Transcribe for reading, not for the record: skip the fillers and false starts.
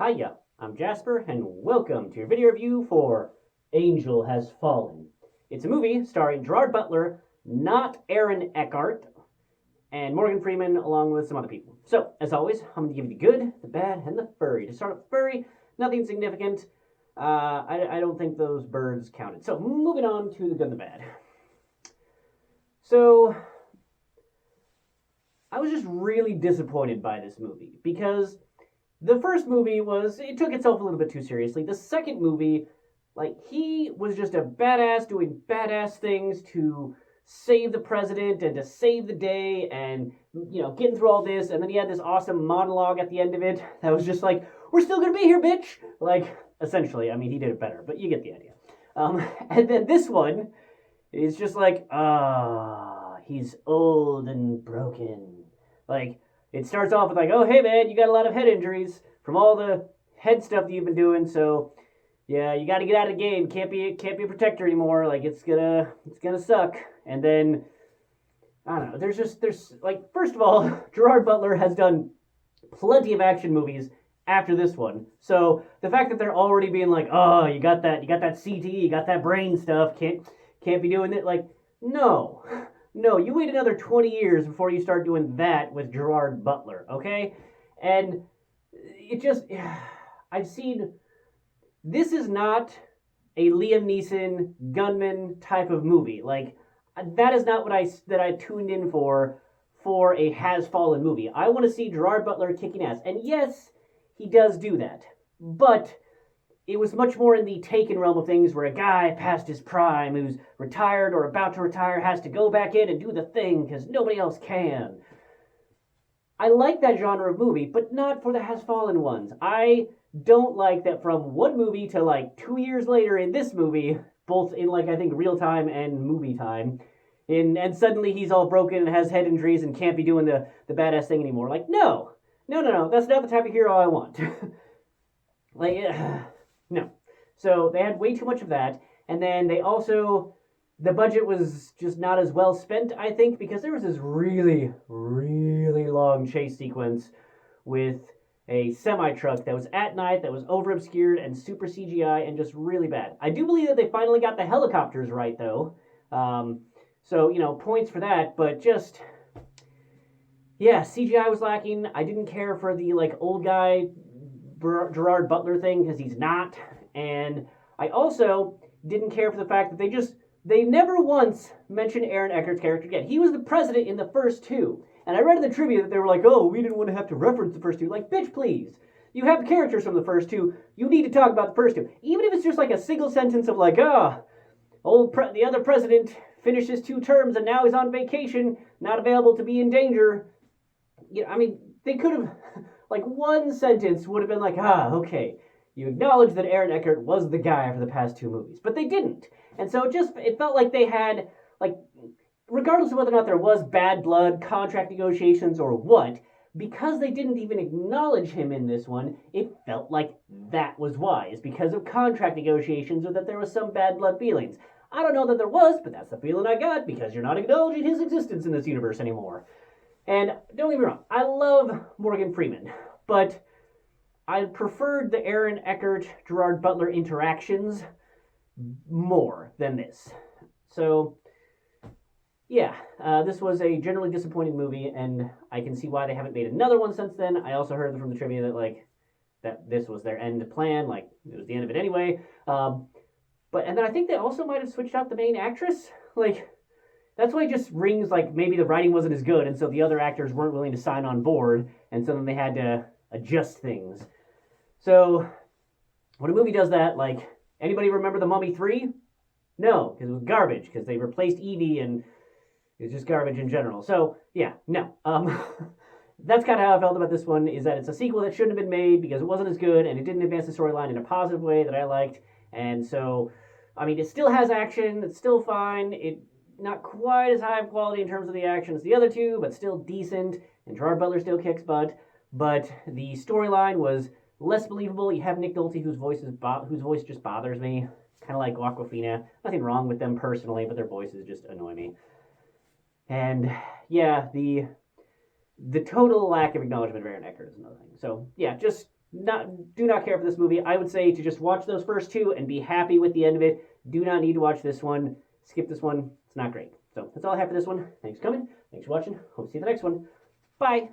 Hiya, I'm Jasper, and welcome to your video review for Angel Has Fallen. It's a movie starring Gerard Butler, not Aaron Eckhart, and Morgan Freeman, along with some other people. So, as always, I'm going to give you the good, the bad, and the furry. To start with furry, nothing significant. I don't think those birds counted. So, moving on to the good and the bad. So, I was just really disappointed by this movie because the first movie it took itself a little bit too seriously. The second movie, he was just a badass doing badass things to save the president and to save the day and, getting through all this. And then he had this awesome monologue at the end of it that was just like, we're still gonna be here, bitch. Essentially, he did it better, but you get the idea. And then this one is just like, he's old and broken. It starts off with oh, hey man, you got a lot of head injuries from all the head stuff that you've been doing, so yeah, you got to get out of the game. Can't be a protector anymore. It's gonna suck. And then I don't know. There's first of all, Gerard Butler has done plenty of action movies after this one, so the fact that they're already being oh, you got that CT, you got that brain stuff, can't be doing it. No, you wait another 20 years before you start doing that with Gerard Butler, okay? And I've seen, this is not a Liam Neeson gunman type of movie. That is not what I tuned in for a Has Fallen movie. I want to see Gerard Butler kicking ass. And yes, he does do that. But it was much more in the Taken realm of things where a guy past his prime who's retired or about to retire has to go back in and do the thing because nobody else can. I like that genre of movie, but not for the Has Fallen ones. I don't like that from one movie to 2 years later in this movie, both in I think real time and movie time, and suddenly he's all broken and has head injuries and can't be doing the badass thing anymore. No, that's not the type of hero I want. No. So they had way too much of that, and then they also, the budget was just not as well spent, I think, because there was this really, really long chase sequence with a semi-truck that was at night, that was over-obscured and super CGI and just really bad. I do believe that they finally got the helicopters right, though. So, points for that, but just, yeah, CGI was lacking. I didn't care for the, old guy Gerard Butler thing, because he's not. And I also didn't care for the fact that they never once mentioned Aaron Eckhart's character again. He was the president in the first two. And I read in the trivia that they were oh, we didn't want to have to reference the first two. Bitch, please. You have the characters from the first two. You need to talk about the first two. Even if it's just a single sentence of the other president finished his 2 terms and now he's on vacation, not available to be in danger. They could have, one sentence would have been okay. You acknowledge that Aaron Eckhart was the guy for the past 2 movies. But they didn't. And so it felt like they had, regardless of whether or not there was bad blood, contract negotiations, or what, because they didn't even acknowledge him in this one, it felt like that was why. It's because of contract negotiations or that there was some bad blood feelings. I don't know that there was, but that's the feeling I got because you're not acknowledging his existence in this universe anymore. And don't get me wrong, I love Morgan Freeman, but I preferred the Aaron Eckhart, Gerard Butler interactions more than this. So, yeah, this was a generally disappointing movie, and I can see why they haven't made another one since then. I also heard from the trivia that, that this was their end plan, it was the end of it anyway. And then I think they also might have switched out the main actress. That's why it just rings maybe the writing wasn't as good, and so the other actors weren't willing to sign on board, and so then they had to adjust things. So, when a movie does that, anybody remember The Mummy 3? No, because it was garbage, because they replaced Evie, and it was just garbage in general. So, yeah, no. That's kind of how I felt about this one, is that it's a sequel that shouldn't have been made because it wasn't as good, and it didn't advance the storyline in a positive way that I liked, and so, it still has action, it's still fine, not quite as high of quality in terms of the action as the other two, but still decent, and Gerard Butler still kicks butt, but the storyline was less believable. You have Nick Nolte, whose voice just bothers me, kind of like Awkwafina. Nothing wrong with them personally, but their voices just annoy me. And yeah, the total lack of acknowledgement of Aaron Eckhart is another thing. So yeah, just do not care for this movie. I would say to just watch those first two and be happy with the end of it. Do not need to watch this one. Skip this one. It's not great. So that's all I have for this one. Thanks for coming. Thanks for watching. Hope to see you in the next one. Bye.